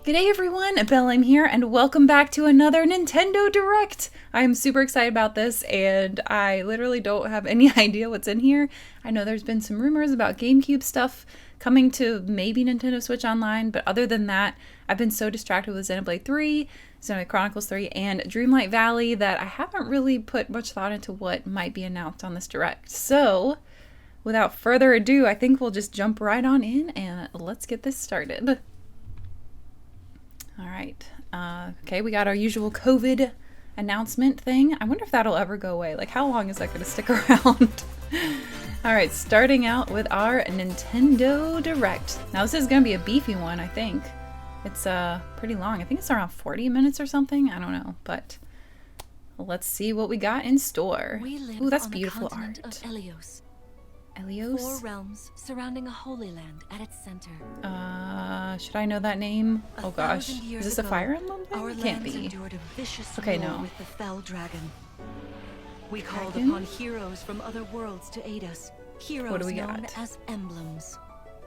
G'day everyone, BelleAim here, and welcome back to another Nintendo Direct! I'm super excited about this, and I literally don't have any idea what's in here. I know there's been some rumors about GameCube stuff coming to maybe Nintendo Switch Online, but other than that, I've been so distracted with Xenoblade 3, Xenoblade Chronicles 3, and Dreamlight Valley that I haven't really put much thought into what might be announced on this Direct. So, without further ado, I think we'll just jump right on in, and let's get this started. All right. Okay, we got our usual COVID announcement thing. I wonder if that'll ever go away. Like, how long is that going to stick around? All right, starting out with our Nintendo Direct. Now, this is going to be a beefy one, I think. It's pretty long. I think it's around 40 minutes or something. I don't know, but let's see what we got in store. Ooh, that's beautiful art. Of Elios. Elios? 4 realms surrounding a holy land at its center. Should I know that name? Oh gosh. Is this a Fire Emblem thing? Our Can't lands be. endured a vicious Okay, war no. with the fell dragon. We called Dragon? upon heroes from other worlds to aid us. Heroes What do we known got? as emblems.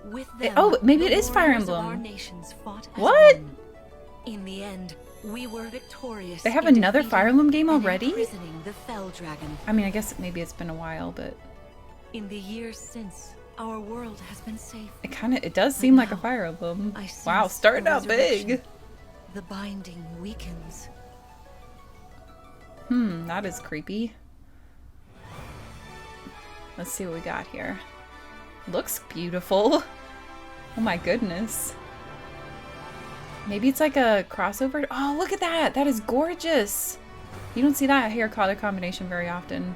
With them, Oh, maybe the it is Fire warriors of Emblem. Our nations fought as What? one. In the end, we were victorious. They have in another defeating Fire Emblem game and already? imprisoning the fell dragon. I mean, I guess maybe it's been a while, but In the years since, our world has been safe. it does seem like a Fire Emblem. I sense Wow, starting a out big. resurrection. The binding weakens. That is creepy. Let's see what we got here. Looks beautiful. Oh my goodness. Maybe it's like a crossover. Oh, look at that. That is gorgeous. You don't see that hair color combination very often.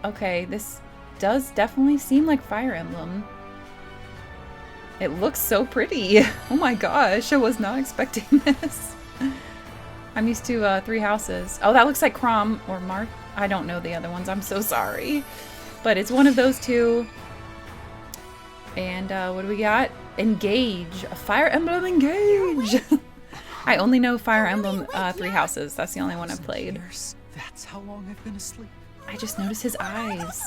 Okay, this does definitely seem like Fire Emblem. It looks so pretty. Oh my gosh, I was not expecting this. I'm used to 3 houses. Oh, that looks like Chrom or Marth. I don't know the other ones. I'm so sorry. But it's one of those two. And what do we got? Engage. A Fire Emblem Engage. I only know Fire Emblem 3 houses. That's the only one I've played. That's how long I've been asleep. I just noticed his eyes.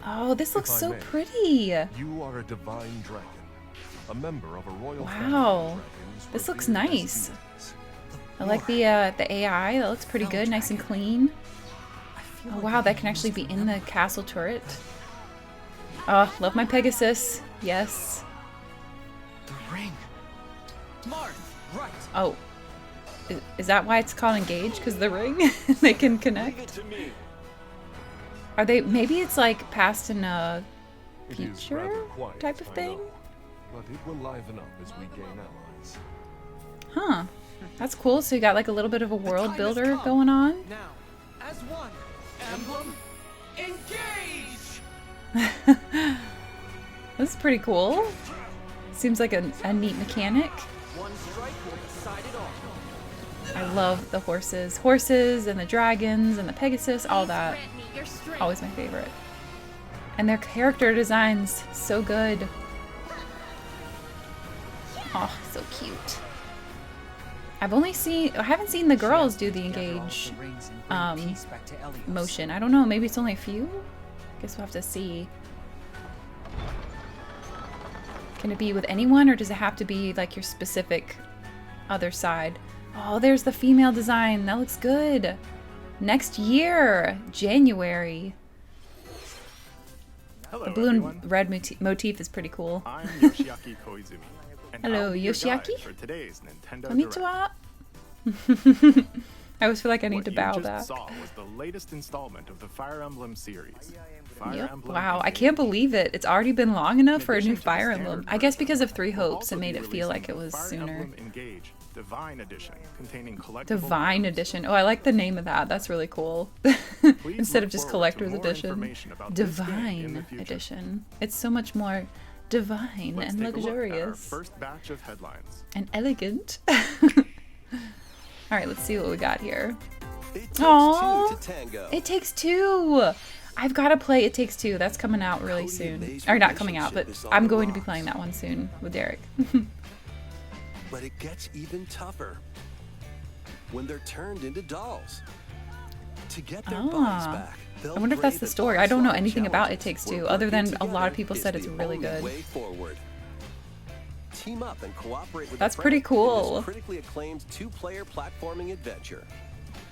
Oh, this looks If I so may. pretty. You are a divine dragon, a member of a royal Wow. family of dragons This looks revered as nice. demons. I like the AI. That looks pretty good, nice and clean. Oh wow, that can actually be in the castle turret. Oh, love my Pegasus. Yes. The ring. Marth, right. Oh, is that why it's called Engage? Because the ring, they can connect. Are they? Maybe it's like past and It is future rather quiet, type of I thing. know, but it will liven up as we gain allies. Huh. That's cool. So you got like a little bit of a world time has builder come. going on. Now, as one, emblem, engage. This is pretty cool. Seems like a neat mechanic. One strike will decide it all. I love the horses. Horses and the dragons and the Pegasus, all that. Always my favorite. And their character designs, so good. Oh, so cute. I haven't seen the girls do the engage motion. I don't know, maybe it's only a few? Guess we'll have to see. Can it be with anyone, or does it have to be like your specific other side? Oh, there's the female design. That looks good. Next year, January. Hello, The blue everyone. and red motif is pretty cool. I'm Yoshiaki Koizumi. And Hello, I'll be your guide Yoshiaki. for today's Nintendo Konnichiwa. I always feel like I need What to you bow just back. saw was the latest installment of the Fire Emblem series. Fire Yep. Emblem Wow, I Engage. can't believe it. It's already been long enough for a new addition to the Fire standard Emblem. I guess version, because of Three we'll Hopes, it also made be it feel like it releasing was Fire sooner. Emblem Engage Divine Edition, containing collectible Divine items. Edition. Oh, I like the name of that. That's really cool. Please Instead look of just forward to Collector's more Edition. information about this game in the Divine future. Edition. It's so much more divine Let's and take a look at our luxurious first batch of headlines. and elegant. Alright, let's see what we got here. It takes Aww. two to tango. It Takes Two! I've got to play It Takes Two. That's coming out really Cody soon. May's Or not coming out, but relationship is on I'm the going to be rocks. playing that one soon with Derek. But it gets even tougher when they're turned into dolls. To get their bodies Ah. back, they'll I wonder if that's brave the the story. I don't know onslaught of anything about It challenges Takes where Two, other working than a lot of together people is said it's the really only good. way forward. team up and cooperate with That's a friend pretty in cool. this critically acclaimed two-player platforming adventure.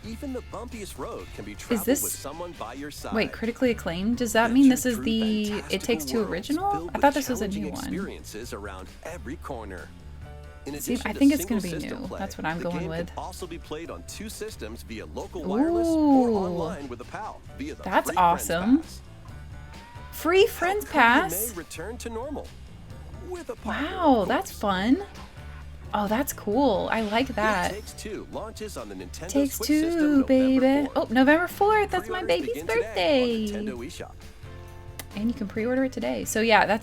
Even the bumpiest road can be traveled this- with someone by your side. Wait, critically acclaimed? Does that mean this is Venture the through It Takes Two fantastical worlds original? filled I with thought this was a new challenging one. experiences around every corner. In See, addition I to think it's gonna be single-system new. play, That's what I'm the going game with. can also be played on 2 systems via local wireless or Ooh. online with a pal via the That's free Friends awesome. Pass. Free Friends Outcome Pass? may return to normal with a partner, Wow, of that's course. fun. Oh, that's cool. I like that. It Takes Two launches on the Nintendo Takes Switch Two, system baby. November 4th. Oh, November 4th. That's my Pre-orders baby's begin today birthday. on Nintendo eShop. And you can pre-order it today. So yeah,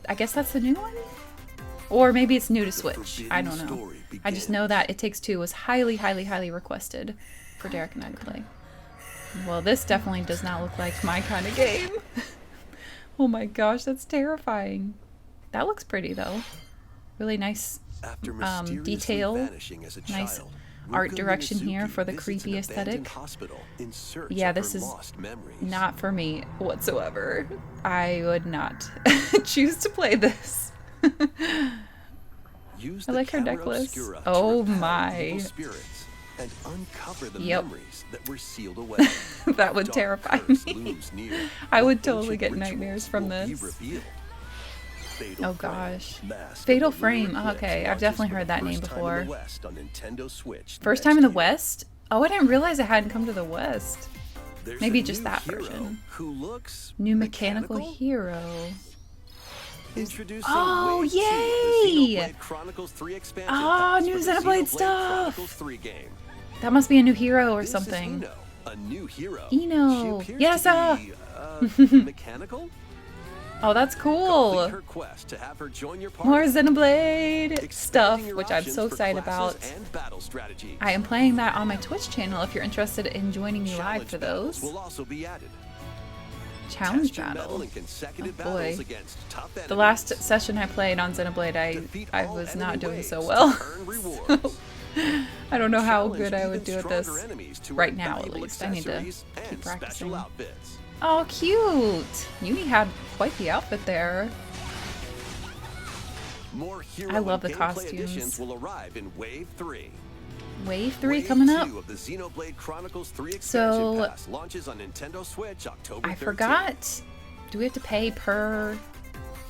I guess that's the new one? Or maybe it's new to Switch. I don't know. Story I just know that It Takes Two was highly, highly, highly requested for Derek and I to play. Well, this definitely does not look like my kind of game. Oh my gosh, that's terrifying. That looks pretty though. Really nice After mysteriously detail, vanishing as a nice child, art Ruka direction here Mizuki for the visits creepy an aesthetic. abandoned hospital in search Yeah, of this her is lost memories. not for me whatsoever. I would not choose to play this. Use I the like her camera necklace. obscura to Oh repel my. evil spirits and uncover the Yep. memories that were sealed away. That would Dark terrify curse me. looms near. I would What totally ancient get rituals nightmares from will be this. revealed? Fatal Oh Frame, gosh. Mask of Fatal the Lunar Frame. Eclipse Okay, I've launches definitely for heard the that name first time before. in the West on Nintendo Switch First next time in the year. West? Oh, I didn't realize it hadn't come to the West. There's Maybe a just new that hero version. Who looks New mechanical hero. Introducing Oh, Wave 2 of yay! the Xenoblade Chronicles 3 expansion Oh, packs new for the Xenoblade stuff! Chronicles 3 game. That must be a new hero or This something. Is Ino, a new hero. Ino. She appears Yes, to be, mechanical. Oh, that's cool. Complete her quest to have her join your party. More Xenoblade Expanding stuff, your which I'm options so for excited classes about. and battle strategies. I am playing that on my Twitch channel if you're interested in joining me live Challenge for battles those. will also be added. Challenge Test your mettle battle. in consecutive Oh, battles boy. against tough The enemies. last session I played on Xenoblade, Defeat I all was enemy not doing waves so to well. earn rewards. I don't know how Challenge good I would even do at stronger this enemies to right earn now, at valuable least. I need to accessories keep and practicing. special outfits. Oh, cute! Uni had quite the outfit there. More hero I love and the gameplay costumes. additions will arrive in Wave 3. Wave 3 Wave coming up. 2 of the Xenoblade Chronicles 3 expansion So, pass launches on Nintendo Switch October 13th. I forgot. Do we have to pay per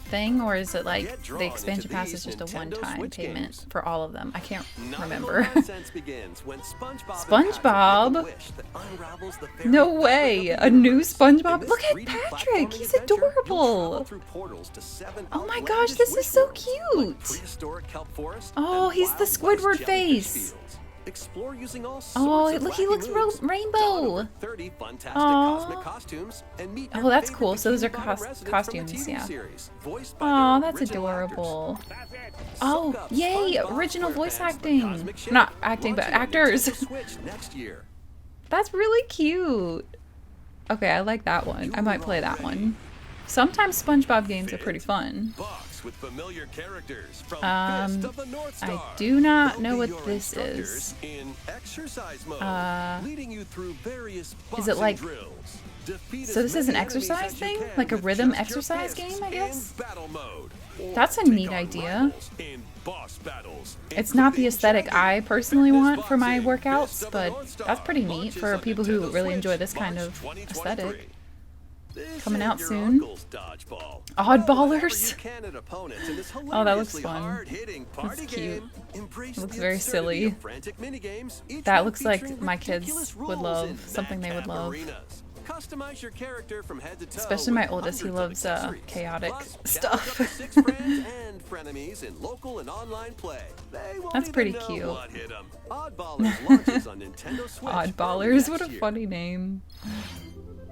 thing, or is it like Get drawn the into expansion pass is these just a Nintendo one-time Switch payment games. for all of them? I can't None remember. of the nonsense begins when SpongeBob SpongeBob? and Patrick make a wish that unravels the fairy No fabric way! of the A new universe. SpongeBob? In this Look at 3D Patrick! platforming He's adventure, you'll adorable! travel through portals to 7 Oh my gosh, outlandish this is wish so worlds, like cute! prehistoric kelp forest Oh, and he's the wild west Squidward jellyfish face. fields. Explore using all Oh, sorts of look, he wacky looks moves, rainbow. don over 30 fantastic Aw. cosmic costumes, and meet Oh, your that's favorite cool. So those are Bikini Bottom residents from the costumes, TV yeah. series, voiced by Aw, their that's original actors. adorable. Soak Oh, up yay! SpongeBob Original voice SquarePants: The acting. Cosmic Shake, Not acting, but launching on actors. Nintendo Switch next year. That's really cute. Okay, I like that one. I might play that one. Sometimes SpongeBob games are pretty fun. Box with familiar characters from Um, Fist of the North I Star. do not They'll know be what your this instructors is. in exercise mode, leading you through various Is it like- boxing drills. Defeat So as this is an many enemies exercise as you thing? can Like a with rhythm just your exercise fists game, I in guess? battle mode. Or That's a take neat on idea. rivals in boss battles, It's not the including aesthetic Dragon, I personally Fitness want for my Boxing, workouts, Fist of the but North Star that's pretty neat launches for on people who Nintendo really enjoy Switch this kind March of 2023. aesthetic. This Coming ain't out your soon. uncle's dodgeball. Oddballers. Throw whatever you can at opponents in this Oh, that looks hilariously fun. hard-hitting party That's cute. game. Embrace It looks the very absurdity silly. of frantic minigames, each That one looks like featuring my kids ridiculous would rules love, and something they would madcap love. arenas. Customize your character from head to toe Especially my with oldest, he hundreds of loves, accessories. chaotic Plus, challenge stuff. up to 6 friends and frenemies in local and online play. They won't That's even pretty know cute. what hit 'em. Oddballers launches on Nintendo Switch Oddballers, early what a next year. funny name.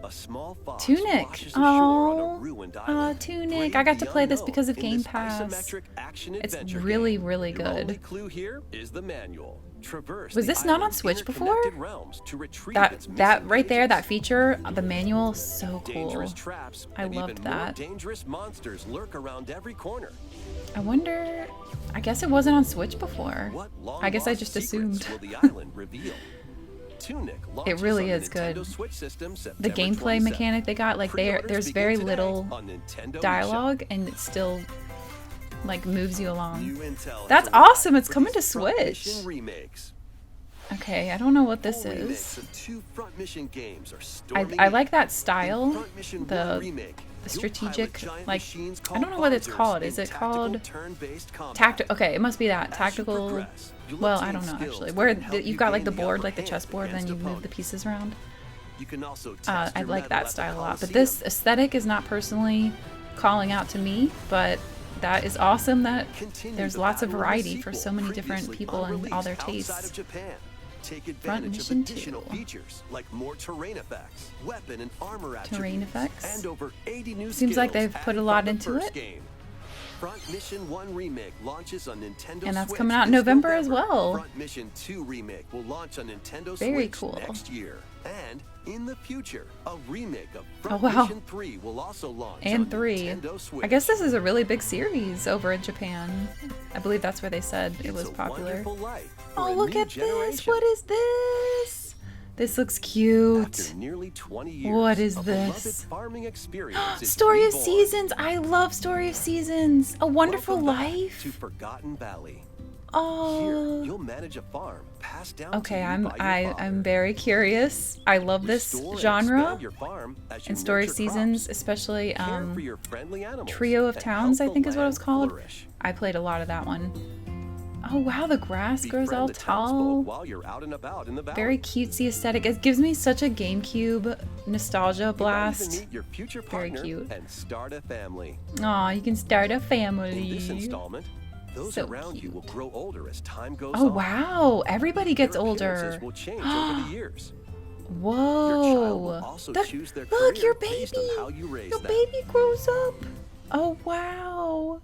A small fox Tunic. washes ashore on a Oh, ruined island. Tunic. Brave I got to the play this unknown because of in Game this Pass. isometric action It's adventure really, game. really Your only good. clue here is the manual. Traverse Was the this not on island's Switch before? interconnected realms to retrieve its That missing right there, pages. that feature, the manual, so cool. Dangerous traps I and loved even that. more dangerous monsters lurk around every corner. I wonder. I guess it wasn't on Switch before. What I guess I long-lost just secrets assumed. will the island reveal? Tunic launches really on the is good. Nintendo Switch system The September gameplay 27th. mechanic they got, like Pre-orders there's begin very today little on Nintendo eShop. dialogue, and it's still like moves you along. New intel That's from awesome. It's for coming these to Front Switch. Mission remakes. Okay, I don't know what this Full remakes is. of 2 Front Mission games are storming I in. like that In style. Front Mission 1 The remake, the you'll pilot strategic, giant like, machines I don't know what it's called called. Visors Is in it tactical called turn-based combat. tactic? Okay, it must be that As you tactical. progress, you'll Well, obtain I don't know skills actually. that Where can help you've you got like gain the the board, upper like the hand chessboard, then against you move the opponents. pieces around. You can also I test your like mettle that at the style a lot, but Coliseum. this aesthetic is not personally calling out to me. But that is awesome that Continue there's the lots of battle in the variety for sequel, so many different previously people and all their unreleased outside tastes. of Japan. Take Front advantage of Mission additional 2. features like more terrain effects, weapon and armor Terrain attributes, effects? and over 80 new Seems like skills they've put a added lot from the into first it. game. Front Mission 1 Remake launches on Nintendo And that's Switch coming out in this November as well. Front Mission 2 Remake will launch on Nintendo Very Switch cool. next year. And in the future, a remake of Oh, Front wow. Mission 3 will also launch And on 3. Nintendo Switch. I guess this is a really big series over in Japan. I believe that's where they said it It's was a popular. wonderful life for Oh, a look new at this! generation. What is this? This looks cute. After nearly 20 years, What is a beloved this? farming experience is Story of reborn. Seasons. I love Story of Seasons. A Wonderful Welcome back Life. to Forgotten Valley. Here, Oh. you'll manage a farm passed down Okay, to you I'm by your I'm father. very curious. I love this Restore and genre expand your farm as you and Story of nurture Seasons, crops, especially care for your friendly animals, Trio of and Towns, I help the think is what it was land called. flourish. I played a lot of that one. Oh wow, the grass grows Befriend all the townsfolk tall. while you're out and about in the valley. Very cutesy aesthetic. It gives me such a GameCube nostalgia You might even very meet your future Very partner cute. and start a family. Aw, you can start a In this family. installment, those So around you will cute. grow older as time goes Oh on. wow, everybody gets Their older. appearances will change over the years. Your Whoa. child will also That- choose their look, career your based baby. on how you raise Your them. baby grows up. Oh wow.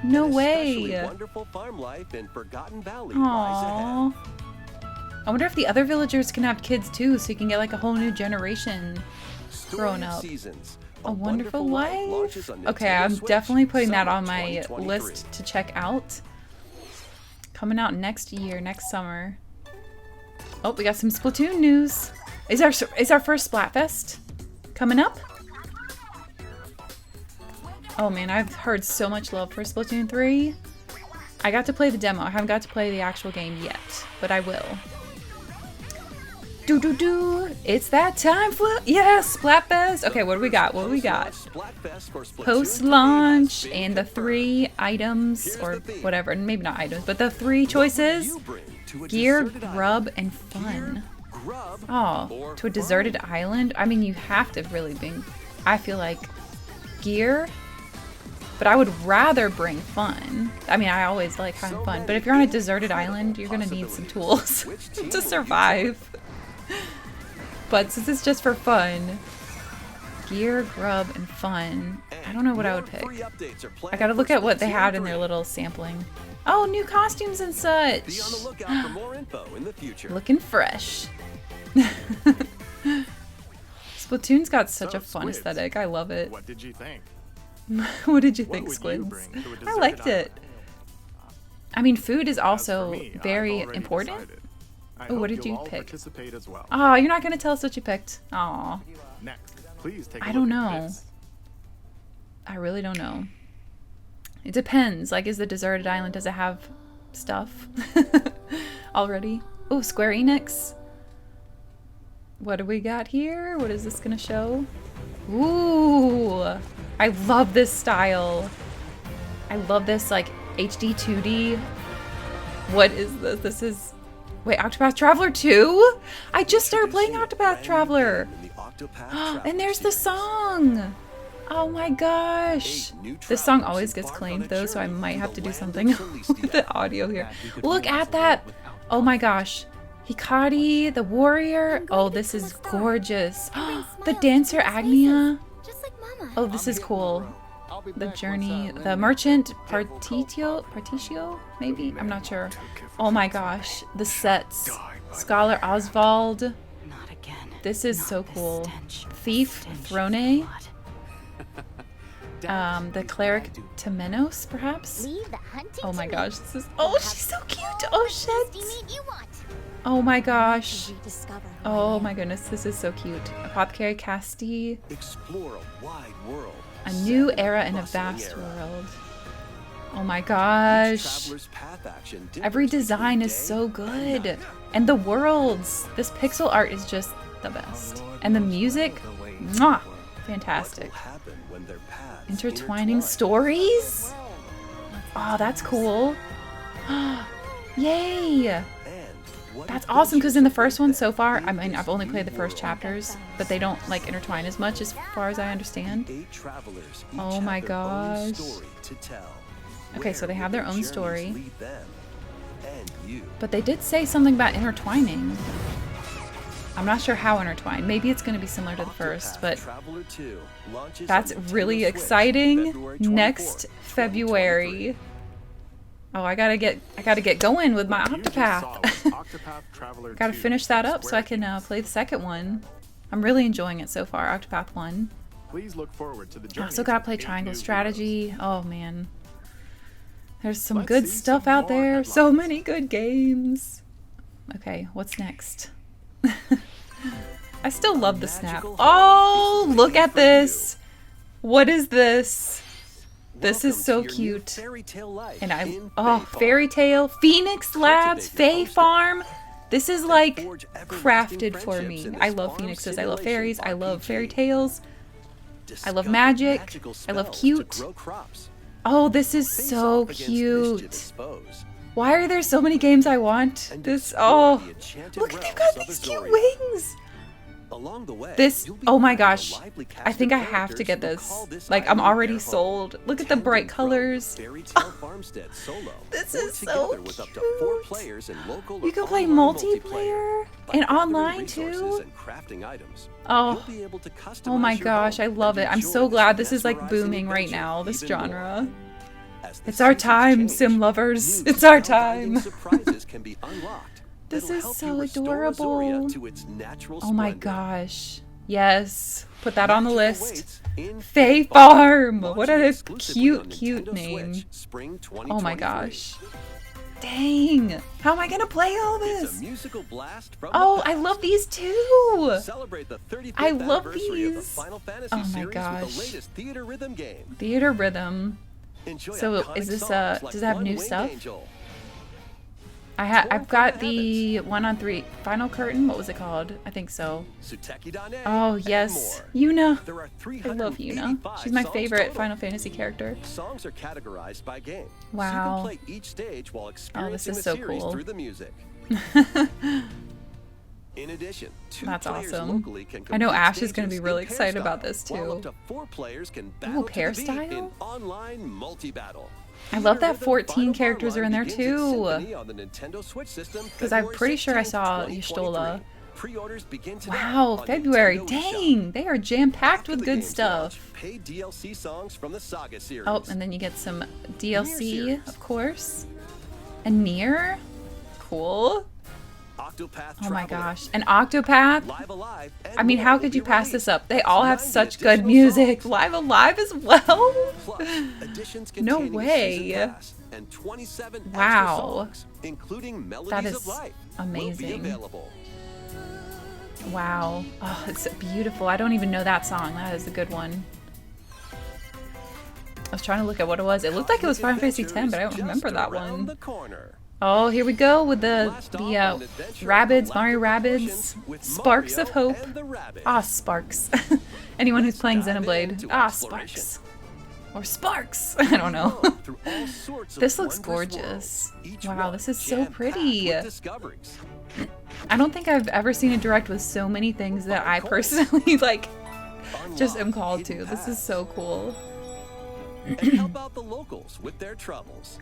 No An especially way. wonderful farm life in Forgotten Valley lies Aww. ahead. I wonder if the other villagers can have kids too, so you can get like a whole new generation Story growing of up. Seasons. A Wonderful launches Life? on Okay, Nintendo I'm Switch, definitely putting that summer on my 2023. list to check out. Coming out next year, next summer. Oh, we got some Splatoon news. Is our first Splatfest coming up? Oh man, I've heard so much love for Splatoon 3. I got to play the demo. I haven't got to play the actual game yet, but I will. It's that time for Splatfest. Okay, what do we got? What do we got? Splatfest for Splatoon Post-launch 3 has been and the confirmed. 3 items Here's or the theme. whatever, maybe not items, but the 3 What will choices: you bring to a gear, deserted grub, island? and fun. Grub, Oh, or to a deserted fun? island? I mean, you have to really bring, I feel like, gear. But I would rather bring fun. I mean, I always like having So fun. But many if you're on a incredible deserted island, you're gonna need some possibilities. tools Which team will to you survive. But since it's just for fun, gear, grub, and fun, I don't know what I would pick. I gotta look at what they had in their little sampling. Oh, new costumes and such! Be on the lookout for more info in the future. Looking fresh. Splatoon's got such So, a fun Squids, aesthetic. I love it. What did you think? What did you What think, would you Squids? bring to a I deserted liked it. island? I mean, food is As for also me, I've very already important. decided. I Oh, what hope did you'll you all pick? Participate as well. Oh, you're not gonna tell us what you picked. Aw, Next, please take a I look don't at know. this. I really don't know. It depends. Like, is the deserted island, does it have stuff already? Oh, Square Enix. What do we got here? What is this gonna show? Ooh, I love this style. I love this like HD 2D. What is this? This is, wait, Octopath Traveler 2? I just started playing Octopath Traveler. And there's the song. Oh my gosh. This song always gets claimed though, so I might have to do something with the audio here. Look at that. Oh my gosh. Hikari, the warrior. Oh, this is gorgeous. The dancer Agnia. Just like Mama. Oh, this is cool. The journey, the merchant Partitio, maybe? I'm not sure. Oh my gosh. The sets. Scholar Oswald. Not again. This is Not so this cool. stench. Thief Stench of Throne. blood. The cleric Temenos, perhaps? Leave the hunting Oh my to gosh, me. this is, We'll oh, have she's so cute. all Oh the tasty shit. meat you want. Oh my gosh. Rediscover who Oh I am. my goodness, this is so cute. Apothecary Casti, Explore a wide world. a new set in era in a bustling vast era. world. Oh my Each gosh. traveler's path action differs Every between design is day so and good. night. And the worlds. This pixel art is just the best. And the music, mwah, fantastic. What will happen when their paths Intertwining intertwine? stories? Oh, that's cool. Yay! And what That's awesome because adventures in the await first one them so far, in I mean, this I've only new played the first world? chapters, but they don't like intertwine as much as far as I understand. 8 travelers, each Oh my have their own gosh. story to tell. Okay, so Where they have will their own journeys story. lead them and you? But they did say something about intertwining. I'm not sure how intertwined. Maybe it's going to be similar to the first, Octopath but Traveler 2 launches that's on Nintendo really Switch, exciting. February Next 24th, February. Oh, I gotta get going with my What you just saw Octopath. was Octopath Traveler Gotta 2 finish that from up so I Square can Enix. play the second one. I'm really enjoying it so far, Octopath 1. Please look forward to the I journey. also gotta play Triangle Strategy. Oh man. There's some Let's good see stuff some out more there. So headlines. many good games. Okay, what's next? I still love the snap. magical Oh, home is look waiting at for this. What is this? This is Welcome so to your new cute. fairy tale life And I, in oh, Fae Fairy Farm. Tale, Phoenix Labs, Cultivate your Fae homestead. Farm. This is like Forge everlasting crafted for friendships me. in I this love farm phoenixes, I love simulation fairies, I love fairy RPG. tales. I love Discover magic, magical I love spells to cute. grow crops. Oh, this is Face so off against cute. mischievous foes. Why are there so many games I want? And This, explore oh, the enchanted look at they've realms got of these cute Azoria. wings. Along the way, This, you'll be oh my playing a gosh. lively cast I think of I have to characters get who this. call this Like, I'm island already their home. sold. Look at the Tend bright and grow colors. Fairy Tale Farmstead solo. This or is so together with up to 4 cute. players in local You or can play online multiplayer By and gathering online resources too. and crafting items, Oh. you'll be able to customize Oh my your gosh, home I love and it. I'm enjoy so glad this this is like mesmerizing booming right adventure now, this even more. genre. As the It's our seasons time, change, sim lovers. new It's our spellbinding time. surprises can be unlocked. This that'll is help so you restore Azoria adorable. to its natural Oh my splendor. gosh. Yes. Put that on the Magic list. awaits in Fae Fae Farm. What launching a exclusively on cute Nintendo name. Switch, spring Oh my 2023. gosh. Dang. How am I gonna play all It's this? a musical blast from Oh, the I past. love these too. Celebrate the 35th I love anniversary of the these. Final Fantasy Oh my series with gosh. the latest theater rhythm game. Theater rhythm. Enjoy So, iconic is this, songs like does it have One new Winged stuff? Angel, I've got the 1-on-3 Final Curtain. What was it called? I think so. Suteki Dane, Oh and yes, more. Yuna. There are I love Yuna. 385 She's my songs favorite total. Final Fantasy character. Songs are categorized by game. Wow. So you can play each stage while experiencing is the so series cool. through the music. In addition, 2 That's players awesome. locally can I know complete Ash is gonna be stages really in pair excited about style, this, while too. up to 4 players can battle to pair the beat style? in online multi-battle. I love that Theater 14 Rhythm characters Final are in there begins its too. symphony on the Nintendo Switch system 'Cause I'm February pretty sure I 16th, saw 2023. Y'shtola. Pre-orders begin today Wow, on February. Nintendo eShop. Dang, they are jam-packed After with the good game's stuff. launch, paid DLC songs from the Saga series. Oh, and then you get some DLC, series. of course. And Nier? Cool. Octopath Oh my Traveler, gosh. And Octopath? Live Alive, and I mean, more how will could be you pass this released. up? They all have 90 such good additional music. songs. Live Alive as well? Plus, additions No containing a way. season pass and 27 extra Wow. songs, including Melodies That of is Life, will amazing. be available. Wow. Oh, it's beautiful. I don't even know that song. That is a good one. I was trying to look at what it was. It looked like it was Final Fantasy X, but I don't Just remember that around one. the corner. Oh, here we go with the Blast off on an adventure Rabbids, of Mario galactic Rabbids, oceans with Sparks of Mario Hope. and the Rabbids. Ah, Sparks. Anyone who's playing dive Xenoblade. into Ah, exploration. Sparks. Or Sparks. I don't know. Through all sorts of This looks wondrous gorgeous. worlds, each Wow, one this is so jam-packed pretty. with discoveries. I don't think I've ever seen a direct with so many things that I personally like just am Unlock called to. hidden This is paths, so cool. and help out the locals with their troubles.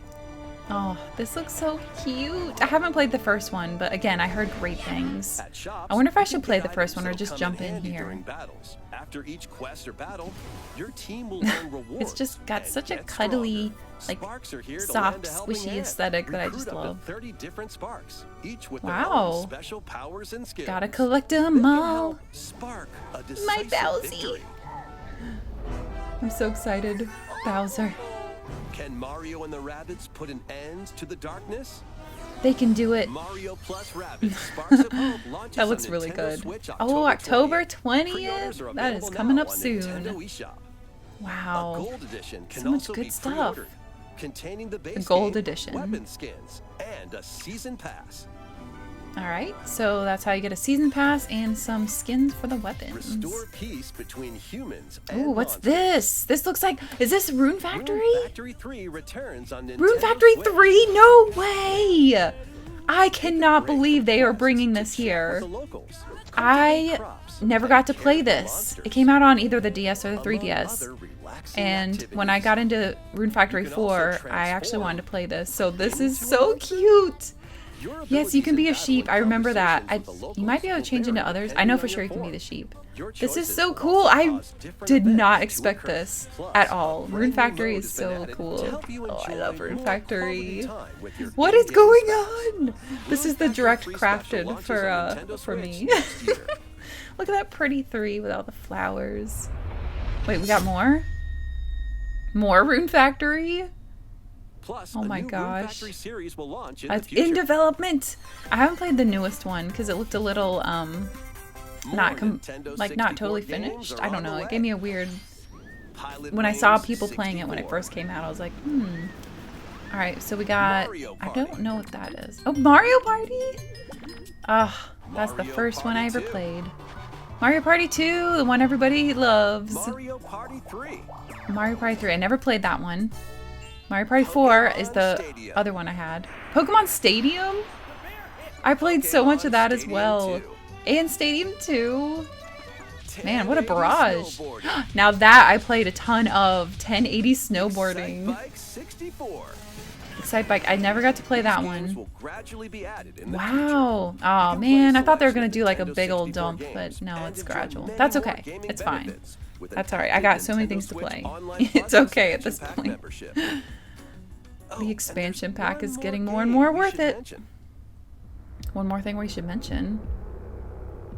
Oh, this looks so cute. I haven't played the first one, but again, I heard great things. At shops, I wonder if I you should can play get the first items one or that'll just come jump in handy here. during battles. After each quest or battle, your team will earn rewards. It's just got and such a get cuddly, stronger. like, Sparks are here to soft, lend a helping squishy hand. aesthetic that I Recruit just up to love. 30 different sparks, each with their Wow. own special powers and skills. Gotta collect that them can all. help spark a My decisive Bowsy. victory. I'm so excited. Bowser. Can Mario and the Rabbids put an end to the darkness? They can do it. Mario plus Rabbids Sparks of Hope launches That looks on really Nintendo good. Switch Oh, October 20th. 20th? Pre-orders are That is available coming now up on soon. Nintendo eShop. A Wow. gold edition can So much also good be stuff. pre-ordered. containing the base gold game, edition. weapon skins, and a season pass. All right, so that's how you get a season pass and some skins for the weapons. Restore peace between humans and Ooh, what's monsters. this? This looks like, is this Rune Factory? Rune Factory 3 returns on Nintendo Rune Factory Switch. 3? No way! I cannot believe they are bringing this here. With the locals. I Crops, never got to play and this. monsters. It came out on either the DS or the Among 3DS. other relaxing And when I activities. got into Rune Factory You can also 4, I actually transform wanted to play this. So this is into so a cute. Your Yes, you can be a abilities in sheep. I battle and remember that. conversations with the You might be able locals to change will into vary others. I depending know on for your sure you can be form. the sheep. Your This is choices so will cool. also I cause different did not events to expect occur. this Plus, at a all. brand Rune new Factory mode is has been so added to cool. help you Oh, I enjoy love Rune more Factory. quality time with your What is in-game going spouse. on? This Rune is the Factory direct 3 special crafted launches for on Nintendo for Switch me. next year. Look at that pretty 3 with all the flowers. Wait, we got more? More Rune Factory? Plus, Oh a my new Rune gosh. Factory series will launch in It's the future. in development. I haven't played the newest one because it looked a little not Nintendo like not 64 totally games finished. are I don't on know. the It way. gave me a weird. Pilot When I saw Wings people playing it when it 64. first came out, I was like, All right, so we got. Mario I Party. don't know what that is. Oh, Mario Party. Ah, that's the Mario first one I Party ever 2. played. Mario Party 2, the one everybody loves. Mario Party 3. Mario Party 3. I never played that one. Mario Party 4 is Pokemon the Stadium. other one I had. Pokemon Stadium? I played so much of that as Stadium well. 2. And Stadium 2. Man, what a 1080 barrage. snowboarding. Now that I played a ton of 1080 snowboarding. Excite Bike 64. Excite Bike. I never got to play that These games one. will gradually be added in the Wow. future. Oh You can man, play I thought they were selection going of to do like a Nintendo big old 64 dump, games but no, and it's enjoy gradual. many That's more okay. gaming It's fine. benefits with an That's alright. I active got so many Nintendo things to Switch play. online It's Plus okay at expansion this pack point. membership. Oh, The and expansion there's pack one is more getting more and game more we worth should it. mention. One more thing we should mention.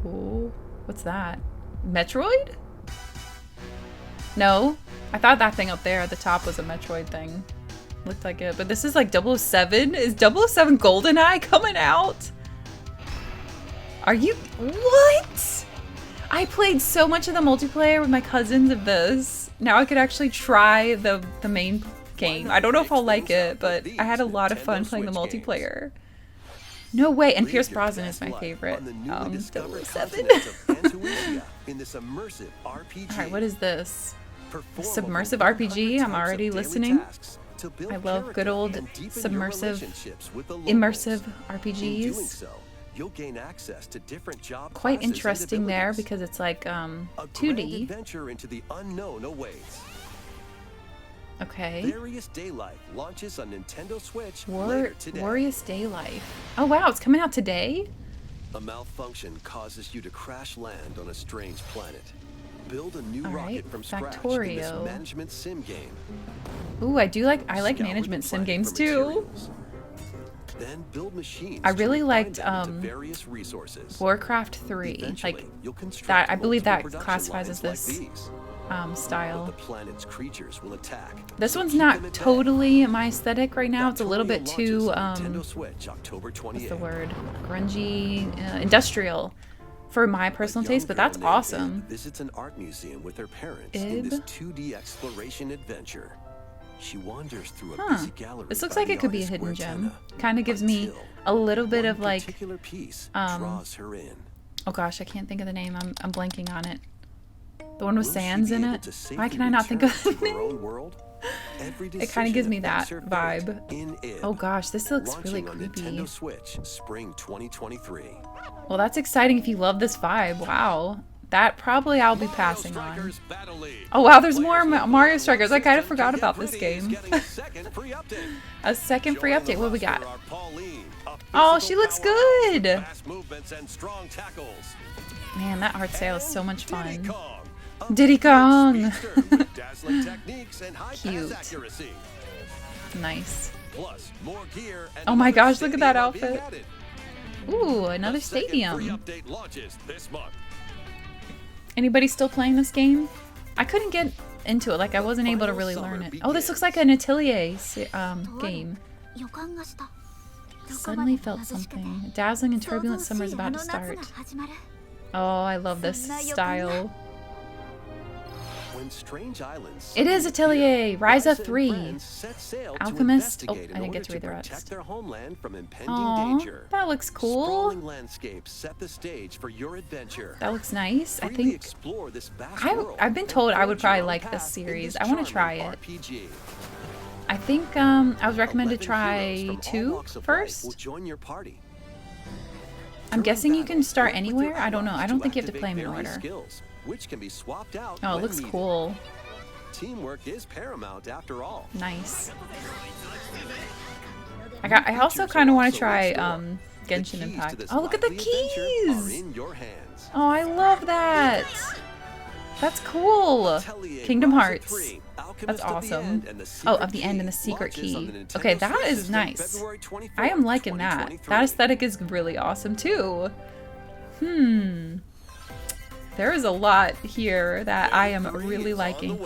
Oh, what's that? Metroid? No, I thought that thing up there at the top was a Metroid thing. Looked like it, but this is like 007. Is 007 GoldenEye coming out? Are you? What? I played so much of the multiplayer with my cousins of this. Now I could actually try the main game. I don't know if I'll like it, but I had a lot of fun playing the multiplayer. No way. And Live Pierce your Brosnan best is my life favorite. on the newly discovered 007. continent of Antuisia in this immersive RPG. All right, what is this? Perform Submersive over RPG? 100 I'm types of already daily listening. tasks to build I love good character old and deepen your submersive, relationships with the locals. immersive In doing RPGs. so, you'll gain access to different job Quite classes and interesting there abilities. because it's like A grand 2D. adventure into the unknown awaits. Okay. Various Day Life launches on Nintendo Switch later today. Warriors Day Life. Oh wow, it's coming out today? A malfunction causes you to crash land on a strange planet. Build a new All rocket right, from scratch in this Factorio. management sim game. Ooh, I like Scour management the sim planet games for too. materials. Then build machines. I to really refine liked, them into various resources. Warcraft 3. Eventually, Like you'll construct that, I believe that multiple classifies production as lines this like these. But style. the planet's creatures will attack. This so one's keep them not at bay. totally my aesthetic right now. It's a little bit Factorio too launches on Nintendo Switch, October what's 28th. the word? Grungy, industrial for my personal A taste, young but that's girl named awesome. Ib visits an art museum with her parents in Ib? this 2D exploration adventure. She wanders through a Huh. busy gallery. This looks by like the it could be a artist hidden gem. Guertena, Kind of gives me until a little bit one of like, particular piece draws her in. oh gosh, I can't think of the name. I'm blanking on it. The one with Will she sands be in able it. to Why safely can I not think of return the to her name? own world? Every It kind decision of gives me affects that her fate vibe. in Ib, Oh gosh, this looks really launching on creepy. Nintendo Switch, spring 2023. Well, that's exciting if you love this vibe. Wow. That probably I'll be passing on. Strikers Battle League. Oh wow, there's more Players Mario Strikers. I kind of system forgot to about get this ready game. is getting a second free update. A second free Join the update. What we got? roster are Pauline, a Oh, physical she looks powerhouse with good. fast movements and strong tackles. Man, that art sale is so And much Diddy fun. Kong, a Diddy field Kong. speedster with dazzling techniques and high Cute. pass accuracy. Nice. Plus, more gear and Oh my another gosh, look at that stadium are being outfit. added. Ooh, another The second stadium. free update launches this month. Anybody still playing this game? I couldn't get into it. Like I wasn't able to final really summer learn it. Oh, this looks like begins. an Atelier game. 予感がした Suddenly felt something. A dazzling and turbulent summer is about to start. Oh, I love this style. When When strange islands It is suddenly Atelier, appear, Ryza Ryza and 3. friends set sail to Alchemist. Oh, investigate I in didn't get order to read the protect rest. their homeland from impending Aw, danger. that looks cool. Sprawling landscapes set the stage for your adventure. That looks nice. I Freely think explore this vast world I've been and told I would forge your probably own like this path in series. this I want to try charming it. RPG. I think I was recommended 11 try heroes from all 2 walks of life will first. join your party. I'm During guessing you battle, can start work with anywhere. your I don't know. I allies don't think you have to activate play them in various order. skills, which can be swapped out Oh, it when looks needed. cool. Teamwork is paramount after all. Nice. I also kind of want to try The Genshin keys to Impact. this Oh, look at the lively adventure are keys! in your hands. Oh, I love that. That's cool. Atelier Kingdom Ryza Hearts. 3, Alchemist That's of the awesome. End, and the Oh, Secret of the end and the Key secret launches on key. the Nintendo Okay, that Switch is system nice. February 24th, I am liking that. 2023. That aesthetic is really awesome too. There is a lot here that I am really liking.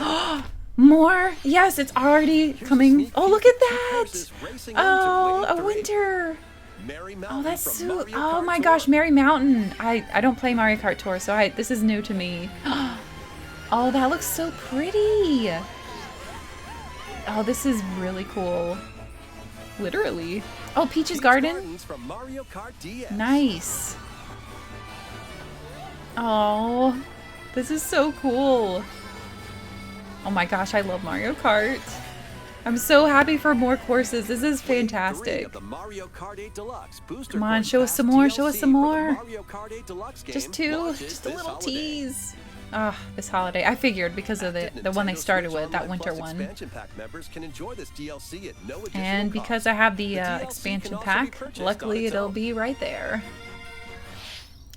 More? Yes, it's already coming. Oh, look at that! Oh, a winter. Oh, that's so. Oh my gosh, Merry Mountain. I don't play Mario Kart Tour, so this is new to me. Oh, that looks so pretty. Oh, this is really cool. Literally. Oh, Peach's Garden. From Mario Kart DS. Nice. Oh, this is so cool. Oh my gosh, I love Mario Kart. I'm so happy for more courses. This is fantastic. Of the Mario Kart 8 Deluxe booster Come on, coin show us pass some more, show us DLC some for the more. Mario Kart 8 Deluxe game Just 2, launches just a this little holiday. tease. Ah, this holiday. I figured because of the one they Nintendo started Switch with, that Online winter Plus one. expansion pack members can enjoy this DLC at no additional And cost. because I have the The DLC expansion can also be pack, purchased luckily on its it'll own. be right there.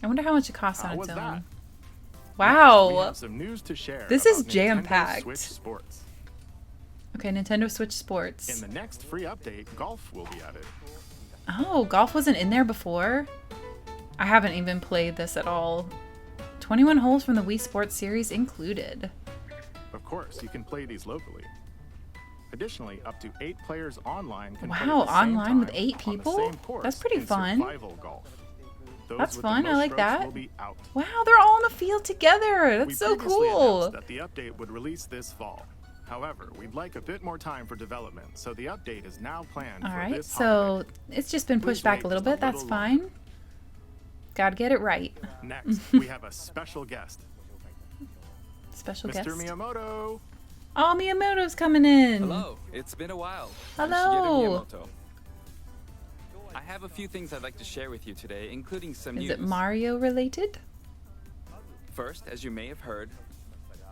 I wonder how much it costs How on was its that? own. We Wow. have some news to share. This is about Nintendo jam-packed. Switch Sports. Okay, Nintendo Switch Sports. In the next free update, golf will be added. Oh, golf wasn't in there before? I haven't even played this at all. 21 holes from the Wii Sports series included. Of course, you can play these locally. Additionally, up to 8 players online can play Wow, at the same online with time 8 on the people? same course That's pretty in fun. survival golf. Those That's with the fun, I most like strokes that. will be out. Wow, they're all in the field together. That's We so previously cool. announced that the update would release this fall. However, we'd like a bit more time for development, so the update is now planned All for right, this so holiday. it's just been pushed Please back wait a little just a bit. That's little fine. Gotta get it right. Next, we have a special guest, Special Mr. guest. Miyamoto. Oh, Miyamoto's coming in. Hello, it's been a while. I'm Hello. Shigeru Miyamoto. I have a few things I'd like to share with you today, including some Is news. it Mario related? First, as you may have heard,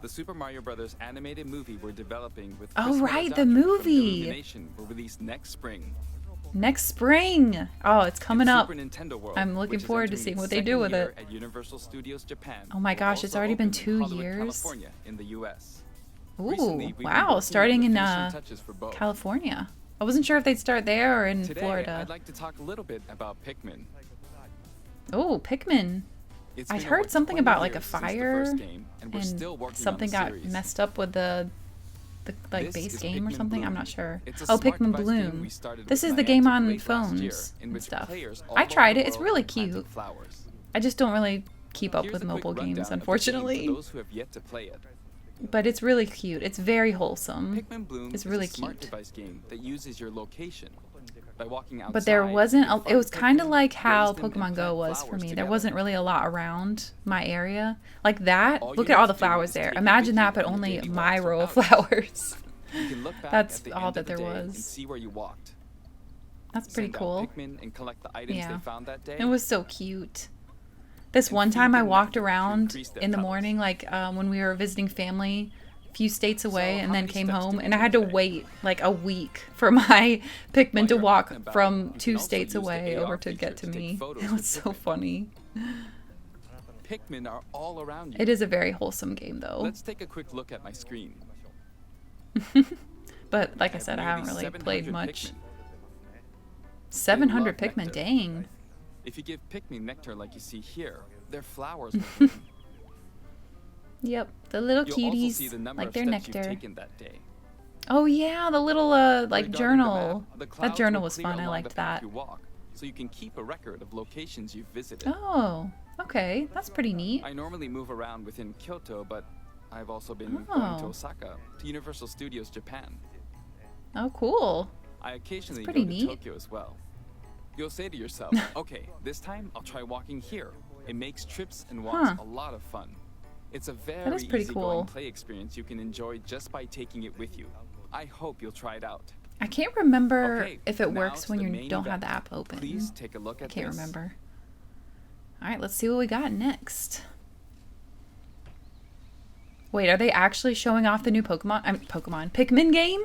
the Super Mario Bros. Animated movie we're developing with Oh, Chris right, the Miyazaki from movie. Illumination will release next spring. Next spring. Oh, it's coming In up. Super Nintendo World, I'm looking which is forward to entering seeing its what they do second with year it. At Universal Studios Japan. Oh my will gosh, it's also already been open in 2 Hollywood, years. California, in the U.S. Ooh, Recently, we've been wow, working starting on in the finishing touches for both. California. I wasn't sure if they'd start there or in Today, Florida. I'd like to talk a little bit about Pikmin. Oh, Pikmin. It's I'd been heard over something 20 about like a years since the fire first game, and we're still working something on the got series. messed up with the like This base is game or Pikmin something. Bloom. I'm not sure. It's a Oh, smart Pikmin device game Bloom. we started This with is the game Niantic on late last year, phones in and which stuff. players all I over tried the it. It's world really are planting cute. flowers. I just don't really keep up Here's with a quick mobile rundown games, of the game unfortunately. For those who have yet to play it. But it's really cute. It's very wholesome. Pikmin Bloom It's is really a smart cute. device game that uses your location. By walking outside, But there wasn't. you can It was find kind of Pikmin, like how raise them, and Pokemon Go plant was for flowers me. There together. wasn't really a lot around my area like that. All you Look at need all to the do flowers is there. take a Imagine that, picture but on your only daily my walks row of for hours. flowers. You can look back That's at the all end that of the there day and was. see where you walked. That's pretty Send out cool. Pikmin and collect the items Yeah. they found that day. It was so cute. This And one feed time I them walked nectar to around increase their in the powers. morning, like when we were visiting family a few states away, how and then many came steps home, did and you I had to take today? wait like a week for my Pikmin While to you're walk out and about, from you can 2 also states use the away AR over to feature get to to take me. photos It with was so Pikmin. funny. Pikmin are all around you. It is a very wholesome game, though. Let's take a quick look at my screen. But like I have said, I haven't nearly really played 700 much. Pikmin. 700 They love Pikmin, nectar. dang. If you give Pikmin nectar like you see here, their flowers will bloom. Yep, the little You'll also see cuties, the number like of their steps nectar. you've taken that day. Oh yeah, the little like Regarding the journal. map, the That clouds journal will was clear fun. I along liked the path that. you walk, so you can keep a record of locations you've visited. Oh, okay, that's pretty neat. I normally move around within Kyoto, but I've also been going to Osaka, to Universal Studios Japan. Oh, cool. I occasionally go pretty to neat. Tokyo as well. You'll say to yourself, okay, this time I'll try walking here. It makes trips and walks a lot of fun. It's a very is pretty easygoing cool. play experience you can enjoy just by taking it with you. I hope you'll try it out. I can't remember Okay, if it now works to when the you main don't have event. the app open. Please take a look I at can't this. remember. All right, let's see what we got next. Wait, are they actually showing off the new Pikmin game?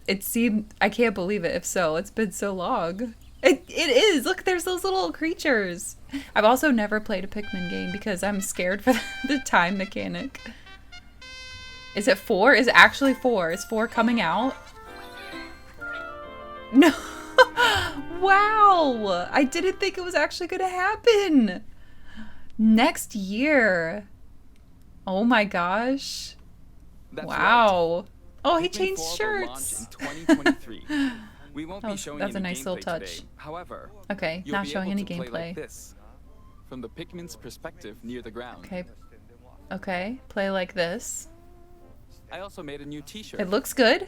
It seemed, I can't believe it. If so, it's been so long. It is. Look, there's those little creatures. I've also never played a Pikmin game because I'm scared for the time mechanic. Is it 4? Is it actually 4? Is 4 coming out? No. Wow. I didn't think it was actually going to happen. Next year. Oh my gosh. That's Wow. Oh, he Pikmin changed 4 will launch shirts. in 2023. We won't be That's- showing that's any a nice little gameplay touch. today. However, Okay, you'll not be showing able any to play gameplay. like this, from the Pikmin's perspective near the ground. Okay. Okay. Play like this. I also made a new T-shirt. It looks good.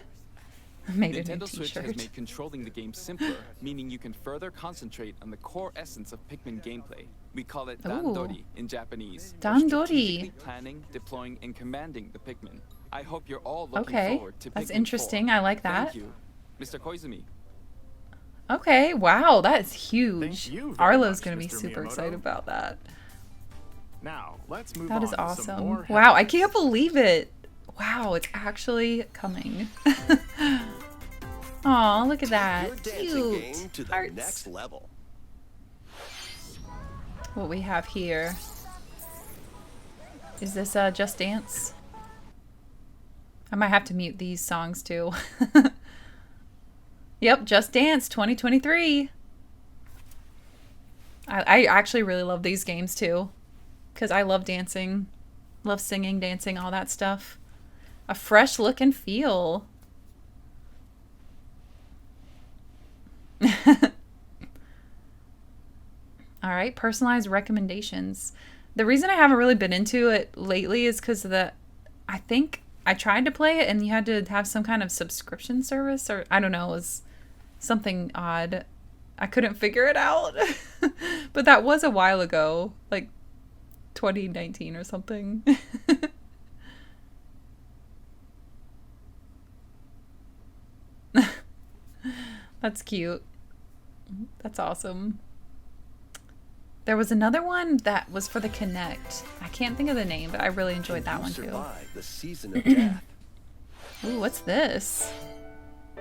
I made a new Nintendo Switch has t-shirt. made controlling the game simpler, meaning you can further concentrate on the core essence of Pikmin gameplay. We call it Dandori in Japanese. or Dandori. strategically planning, deploying, and commanding the Pikmin. I hope you're all looking Okay, forward to that's Pikmin interesting. 4. I like that. Thank you, Mr. Koizumi. Okay, wow, that's huge. Thank you very Arlo's much, gonna be Mr. super Miyamoto. excited about that. Now, let's move That on is to some awesome. more Wow, I headlines. can't believe it. Wow, it's actually coming. Aw, look at that. Your dancing game Cute. to the Hearts. next level. What we have here. Is this Just Dance? I might have to mute these songs too. Yep, Just Dance 2023. I actually really love these games too. Because I love dancing. Love singing, dancing, all that stuff. A fresh look and feel. Alright, personalized recommendations. The reason I haven't really been into it lately is because I think I tried to play it and you had to have some kind of subscription service, or I don't know, it was something odd. I couldn't figure it out. But that was a while ago, like 2019 or something. That's cute. That's awesome. There was another one that was for the Kinect. I can't think of the name, but I really enjoyed that one too. Survive the season of death. Ooh, what's this?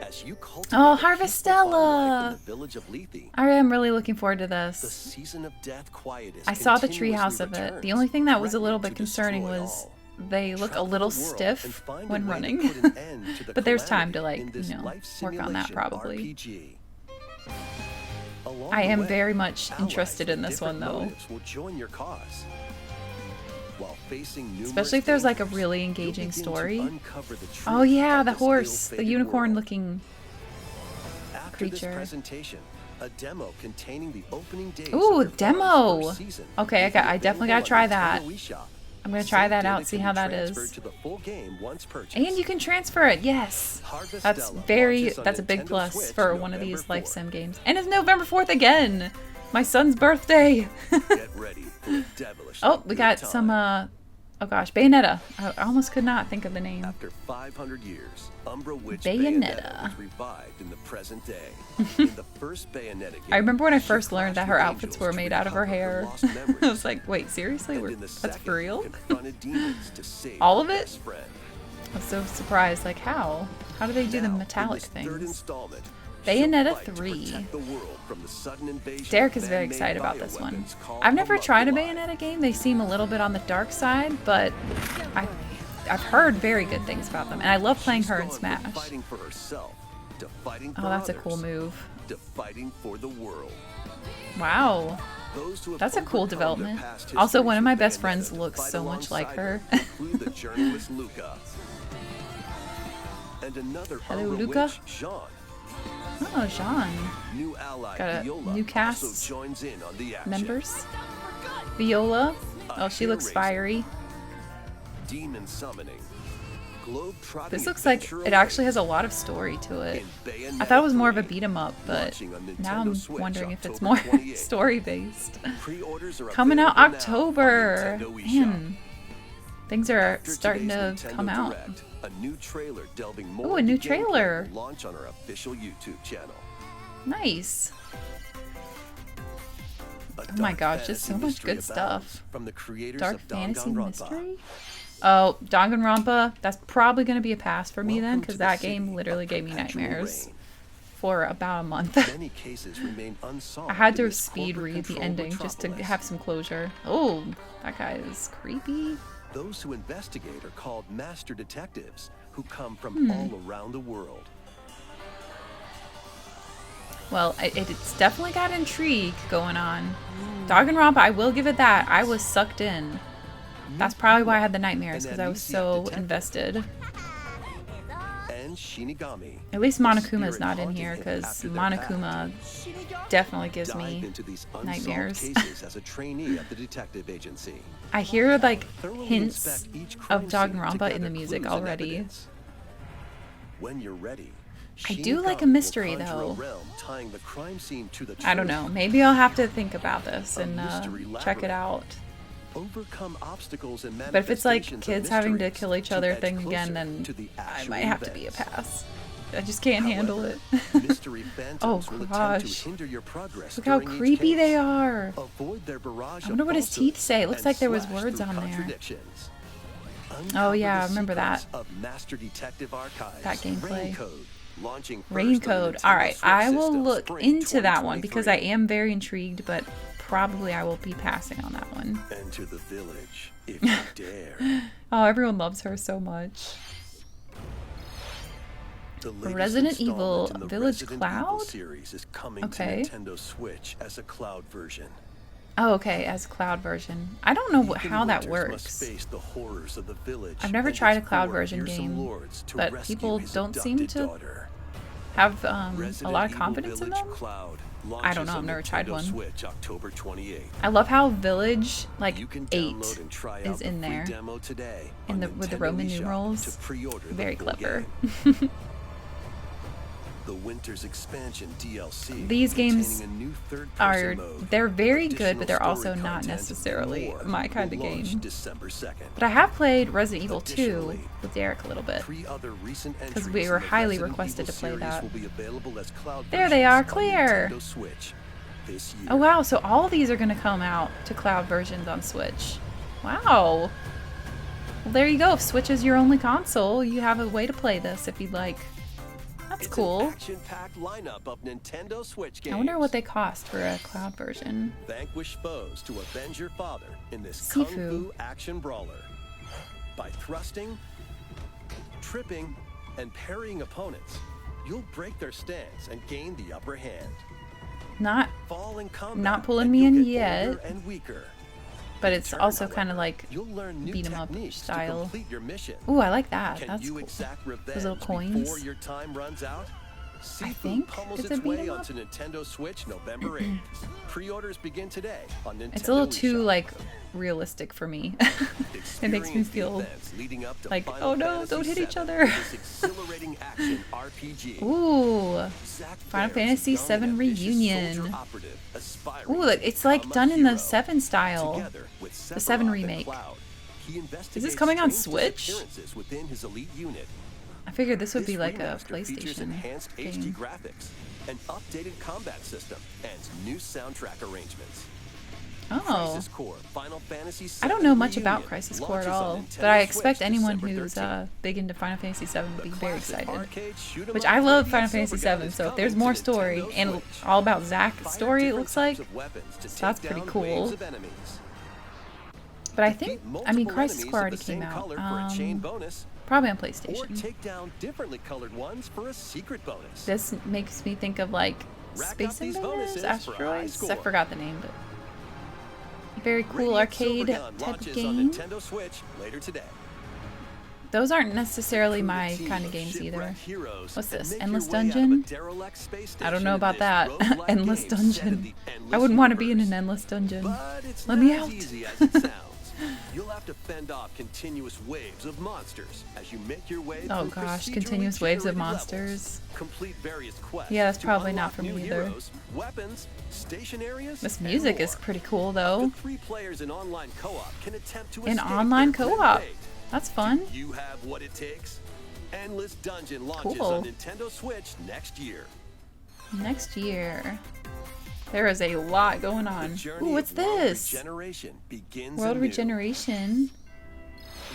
As you cultivate Oh, a peaceful Harvestella! farm life in the village of Lethe, I am really looking forward to the this. season of death quiet is I saw the continuously treehouse of it. The returns, only thing that was a little threatening bit to concerning destroy was all. they look a Travel little the world and stiff find a when way to running. put an end to the But there's time to, calamity like, in this you know, life work on that simulation probably. RPG. Along I the am way, very much allies interested with in this one, different though. motives will join your cause. While facing numerous Especially if there's like a dangers, really you'll engaging begin to story. uncover the Oh truth yeah, of the this horse, the ill-fated unicorn world. looking After this creature. presentation, a demo containing the opening days Ooh, of your farm's demo! first season Okay, will be I definitely gotta available try on that. Nintendo eShop. I'm gonna try Save that data out, can see be how that transferred is. to the full game once purchased. And you can transfer it, yes. Harvestella That's a big Nintendo plus Switch for one of November these life 4th. sim games. And it's November 4th again! My son's birthday! Get ready for a devilish Oh, we good got time. some, oh gosh, Bayonetta. I almost could not think of the name. After 500 years, Umbra Witch Bayonetta. Bayonetta was revived in the present day. In the first Bayonetta game, I remember when I she first learned that clashed her with outfits angels were to made out of her recover hair. lost memories. I was like, wait, seriously? And in the That's second, for real? confronted demons to save All her of it? best friend. I was so surprised. Like, how? How do they do the Now, in metallic this third things? installment, Bayonetta she'll fight to 3. protect the world from the sudden invasion Derek of is very man-made excited about this one. bioweapons called I've never tried a homunculi. Bayonetta game. They seem a little bit on the dark side, but I've heard very good things about them. And I love playing She's her in gone from Smash. Fighting for herself to fighting for Oh, that's a cool others, move. to fighting for the world. Wow. Those who have That's a cool overcome their development. past Also, one of my histories best with friends Bayonetta looks fight so much like alongside her. include the journalist Luca. And another Hello, Umbra Luca. witch, Jean. Oh, Jean. New ally Got a Viola new also cast joins in on the action. Members. Viola. Oh, she looks Hair-raising. fiery. demon summoning, globe-trotting This looks like adventure it actually has a lot of story to it. in Bayonetta I thought it was more of a 3, beat 'em up, but launching on now I'm Nintendo Switch wondering if it's October more 28th. story based. Pre-orders are Coming out available now on October. Nintendo eShop. Man, things are After starting to today's Nintendo come out. Direct, a new trailer delving more Ooh, a into new gameplay trailer. will launch on our official YouTube channel. Nice. A Oh my dark gosh, just fantasy so much mystery good abounds stuff. From the creators Dark of fantasy Danganronpa. mystery? Oh, Danganronpa. That's probably going to be a pass for me then, Welcome because to the that city game literally of gave me perpetual nightmares rain. for about a month. Many cases remain unsolved. I had in to this speed read the corporate-controlled ending just to metropolis. have some closure. Oh, that guy is creepy. Those who investigate are called master detectives, who come from Hmm. all around the world. Well, it's definitely got intrigue going on. Danganronpa, I will give it that. I was sucked in. That's probably why I had the nightmares, because I was so invested. And Shinigami. At least the Monokuma's spirit not in haunting here, him because after their Monokuma definitely gives Dive me into these unsolved nightmares. cases as a trainee at the detective agency. I hear like Thoroughly hints inspect each crime of scene to Danganronpa in the gather music clues and already. evidence. When you're ready, I do like a Shinigami will mystery, conjure a though. realm tying the crime scene to the I don't truth. know. Maybe I'll have to think about this A and mystery check it labyrinth. out. Overcome obstacles and But if it's like manifestations of kids having to mysteries kill each other edge thing again, closer then to the I actual might have to be a events. pass. I just can't handle it. However, mystery phantoms will attempt gosh. to hinder your progress. Look how during each creepy case. they are. Avoid their barrage I wonder of what his falsehoods teeth say. It looks and like there was slash words through on there. contradictions. Oh, yeah, Uncover I the remember that. secrets Of Master Detective Archives. That gameplay. Rain Code, launching first Rain on the Code. Nintendo Alright, Switch I will system, look spring into that one because I 2023. am very intrigued, but probably I will be passing on that one. Enter the village if you dare. Oh, everyone loves her so much. The latest Resident Evil installment in the Village Resident Cloud? Evil series is coming Okay. to Nintendo Switch as a cloud version. Oh, okay, as a cloud version. I don't know Even how that winters must works. face the horrors of the village I've never and tried a its cloud poor, version fearsome game, lords to but rescue people his don't seem adopted to daughter. have a Resident lot of Evil confidence in Village them. Cloud I don't know, launches I've on never tried Nintendo one. Switch October 28th. I love how Village, like You can 8, download and try is out the in free there. demo today In on the, with the Nintendo Roman eShop numerals. to pre-order the Very full clever. game. The Winter's Expansion DLC. These games containing a new third-person are, mode, they're very good, additional but they're also story not content, and necessarily more my kind will of launch game. December 2nd. But I have played Resident Evil 2 Additionally, with Derek a little bit. 3 other recent 'Cause entries we were in the highly Resident requested Evil to play series that. will be available as cloud There they are, versions on clear. Nintendo Switch this year. Oh wow, so all of these are going to come out to cloud versions on Switch. Wow. Well, there you go. If Switch is your only console, you have a way to play this if you'd like. That's It's cool. an action-packed lineup of Nintendo Switch games. I wonder what they cost for a cloud version. Vanquish foes to avenge your father in this Sifu. kung fu action brawler. By thrusting, tripping, and parrying opponents, you'll break their stance and gain the upper hand. Not, Fall in combat, Not pulling and me you'll in get yet. older and weaker. but it's Turn, also however, kind of like you'll learn new beat 'em up techniques style. To complete your mission. Ooh, I like that. Can That's you cool. exact revenge little coins. before your time runs out? Sifu think pummels it's a its beat 'em way up. onto Nintendo Switch November 8th. Pre-orders begin today on Nintendo It's a little too eShop. like realistic for me. It makes me Experience the feel events leading up to like, Final oh no, Fantasy don't hit each VII, other. This exhilarating action RPG. Ooh. Zack Final Fair is a Fantasy young and VII ambitious Reunion. soldier operative aspiring Ooh, to look, it's like become a done in the hero. 7 style. Together with The 7 Sephiroth and remake. Cloud, he investigates coming on strange Switch? disappearances within his elite unit. I figured this would be This like a remaster features PlayStation enhanced HD game. graphics, an updated combat system, and new soundtrack arrangements. Oh. Crisis Core Final Fantasy I don't VII know much Reunion about Crisis Core at launches on all, Nintendo but I Switch expect anyone December who's 13th. big into Final Fantasy VII would be The very classic excited. arcade shoot 'em Which up I love Radiant Final Fantasy Silvergun VII, is so if there's coming more to story Nintendo and Switch. all about Zack's Fire story, it different looks types like. of weapons to So take that's pretty down cool. waves of enemies. But I Defeat think, multiple Crisis enemies Core of already the same came out. color for a chain bonus, Probably on or PlayStation. take down differently colored ones for a secret bonus. This makes me think of like Rack up Space these Invaders, bonuses for a high Asteroids. I score. forgot the name, but very cool Radiant arcade Silvergun type of launches game. on Nintendo Switch later today. Those aren't necessarily my Crew a team kind of of games either. shipwrecked heroes What's and this? make Endless your way out of a Dungeon? derelict space I don't station know in about this that. roguelike Endless game set in Dungeon. the I endless wouldn't want to be in an universe. endless dungeon. But it's Let not me as out. easy as it sounds. You'll have to fend off continuous waves of monsters as you make your way Oh through gosh, procedurally continuous waves of generated monsters. levels. Complete various quests Yeah, that's to probably not unlock for me new either. heroes, weapons, station areas, This and music is more. pretty cool Up though. to 3 players in online co-op can attempt to In escape online their grim co-op. fate. That's fun. You have what it takes. Endless Dungeon launches Cool. on Nintendo Switch next year. Next year. There is a lot going The on. journey Ooh, what's of world this? regeneration begins World anew. Regeneration.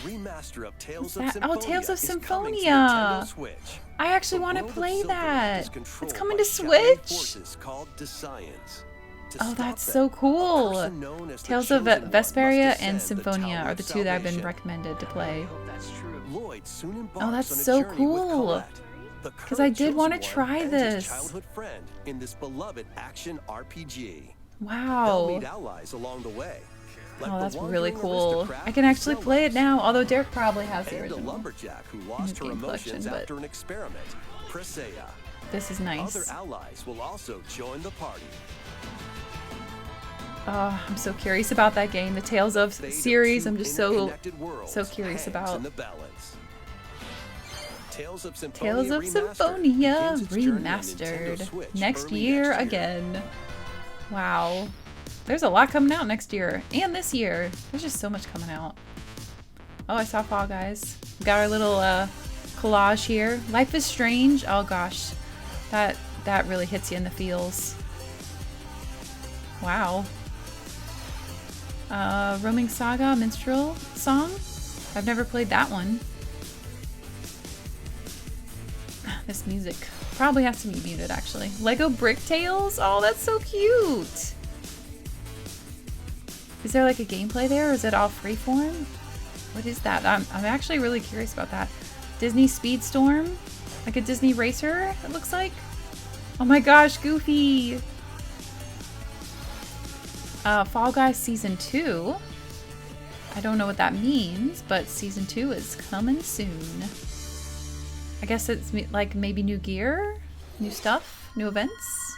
Remaster of Tales What's of that? Oh, Symphonia Tales of is coming to Symphonia. Nintendo Switch. I actually The want to world of play Sylvain that. is controlled It's coming by to shadowy Switch. forces called Descience. To Oh, stop that's them, so a cool. person known as the Tales of Chosen One must Vesperia ascend and the Symphonia Tower are of the two that I've been Salvation. recommended to play. Hope that's true. Lloyd soon embarks Oh, that's on a so journey cool. with Colette, the 'Cause I current did wanna Chosen try One and this. his childhood friend in this beloved action RPG. They'll Wow. meet allies along the way. like Oh, the that's really wandering cool. aristocrat I can actually play it Zelos, now, although Derek probably has the and a original. lumberjack who lost her game emotions collection, but- after an experiment, Presea. This is Other nice. allies will also join the party. Oh, I'm so curious about that game. The Tales of Fate of series, two I'm just so interconnected worlds curious hangs about. in the balance. Tales of Tales of Remastered Symphonia begins its journey on Nintendo remastered Switch next early year next year. again. Wow. There's a lot coming out next year and this year. There's just so much coming out. Oh, I saw Fall Guys. We got our little collage here. Life is Strange. Oh gosh. That really hits you in the feels. Wow. Roaming Saga Minstrel Song. I've never played that one. This music probably has to be muted actually. Lego Brick Tales. Oh, that's so cute. Is there like a gameplay there or is it all freeform? What is that? I'm actually really curious about that. Disney Speedstorm? Like a Disney racer, it looks like. Oh my gosh, Goofy! Fall Guys Season 2. I don't know what that means, but Season 2 is coming soon. I guess it's like maybe new gear? New stuff? New events?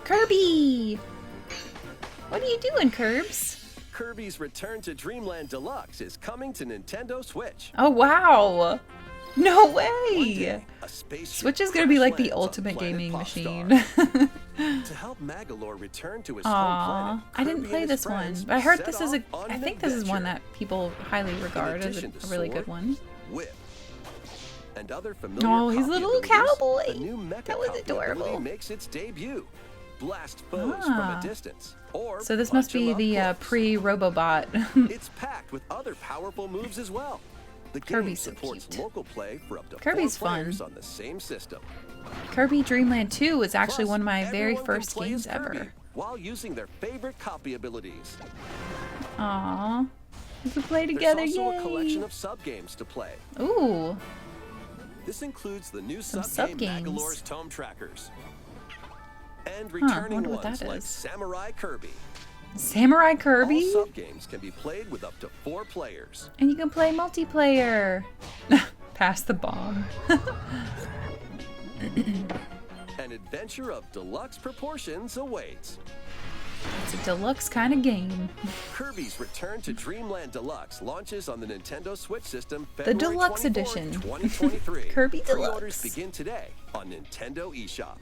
Kirby! What are you doing, Curbs? Kirby's Return to Dreamland Deluxe is coming to Nintendo Switch. Oh wow! No One way! day, a spaceship Switch is gonna be like the crash lands on ultimate planet gaming Popstar. machine. To help Magalore return to his home Aw, planet, I didn't Kirby play and his this one, friends but I heard set this is off on I an think this is one adventure. that people highly regard as a addition to really sword, good one. Whip, and other familiar Oh, he's a copy little abilities, cowboy. A new mecha That was copy adorable. ability makes its debut. Blast foes from Ah. a distance, or So this punch must be 'em up the close. pre-Robobot. It's packed with other powerful moves as well. The game Kirby's so supports cute. local play for up to Kirby's 4 fun. players on the same system. Kirby Dream Land 2 was actually Plus, one of my very everyone can first play games as Kirby ever. while using their favorite copy abilities. Aww. We could play There's together, also yay! a collection of sub-games to play. Ooh, This includes the new Some sub-game sub-games. Magalore's Tome Trackers. And wonder returning what ones that like is. Samurai Kirby. Samurai All Kirby? sub-games can be played with up to 4 players. And you can play multiplayer. Pass the bomb. An adventure of deluxe proportions awaits. It's a deluxe kind of game. Kirby's Return to Dreamland Deluxe launches on the Nintendo Switch system The February Deluxe 24th, Edition. 2023. Kirby Pre-orders Deluxe. begin today on Nintendo eShop.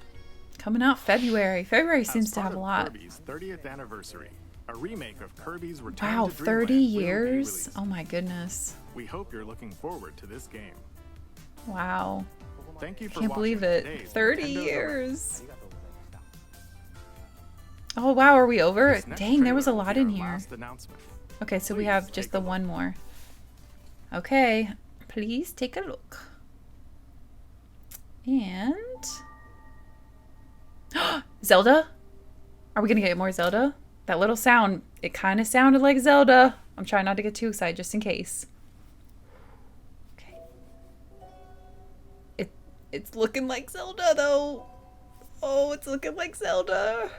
Coming out February. February As seems to part have a of lot. Kirby's 30th anniversary, a remake of Kirby's Return Wow, to 30 Dreamland will be years? released. Oh my goodness. We hope you're looking forward to this game. Wow. Thank you for Can't watching believe it. today's 30 Nintendo Direct. years. Oh wow, are we over? This next Dang, there was a trailer will lot be in our here. last announcement. Okay, so we Please have take just a the look. one more. Okay, please take a look. And... Zelda? Are we gonna get more Zelda? That little sound, it kind of sounded like Zelda. I'm trying not to get too excited just in case. Okay. It's looking like Zelda though. Oh, it's looking like Zelda.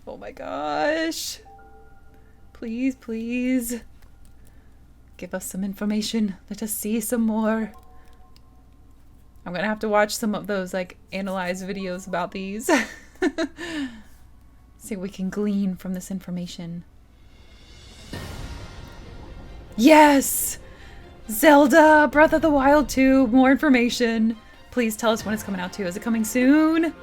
Oh my gosh. Please, please. Give us some information. Let us see some more. I'm gonna have to watch some of those like analyzed videos about these. See what we can glean from this information. Yes! Zelda Breath of the Wild 2, more information. Please tell us when it's coming out too. Is it coming soon?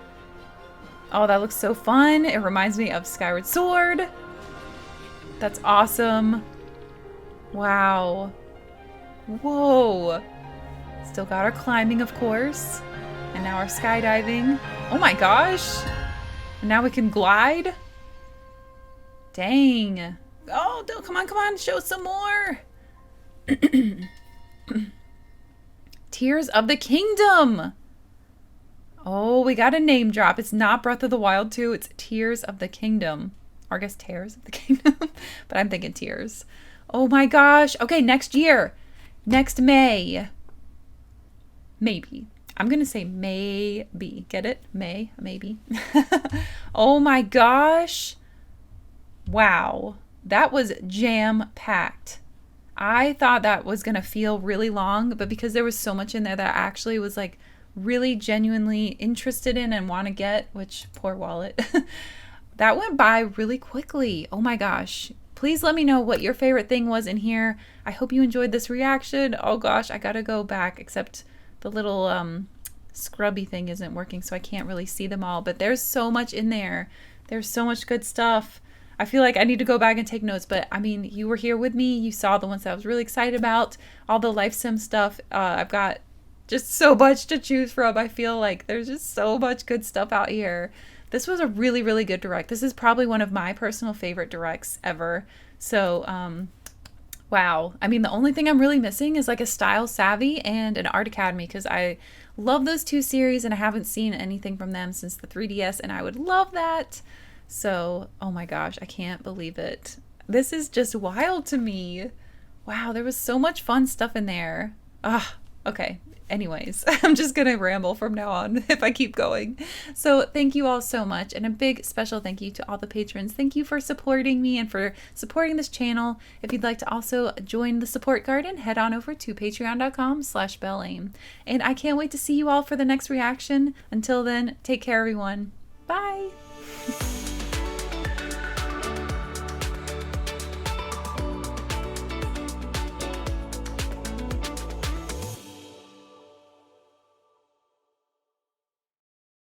Oh, that looks so fun. It reminds me of Skyward Sword. That's awesome. Wow. Whoa. Still got our climbing, of course. And now our skydiving. Oh my gosh. And now we can glide. Dang. Oh, come on. Show some more. Tears of the Kingdom. Oh, we got a name drop. It's not Breath of the Wild 2. It's Tears of the Kingdom. Or I guess Tears of the Kingdom. But I'm thinking Tears. Oh my gosh. Okay, next year. Next May. Maybe. I'm going to say maybe. Get it? Maybe. Oh my gosh. Wow. That was jam-packed. I thought that was going to feel really long, but because there was so much in there that I actually was like really genuinely interested in and want to get, which poor wallet, that went by really quickly. Oh my gosh. Please let me know what your favorite thing was in here. I hope you enjoyed this reaction. Oh gosh, I gotta go back, except the little scrubby thing isn't working, so I can't really see them all, but there's so much in there. There's so much good stuff. I feel like I need to go back and take notes, but I mean, you were here with me. You saw the ones that I was really excited about, all the life sim stuff. I've got just so much to choose from. I feel like there's just so much good stuff out here. This was a really, really good direct. This is probably one of my personal favorite directs ever. So, wow. I mean, the only thing I'm really missing is like a Style Savvy and an Art Academy, because I love those two series and I haven't seen anything from them since the 3DS, and I would love that. So, oh my gosh, I can't believe it. This is just wild to me. Wow, there was so much fun stuff in there. Okay. Anyways, I'm just going to ramble from now on if I keep going. So thank you all so much. And a big special thank you to all the patrons. Thank you for supporting me and for supporting this channel. If you'd like to also join the support garden, head on over to patreon.com/BelleAim. And I can't wait to see you all for the next reaction. Until then, take care, everyone. Bye.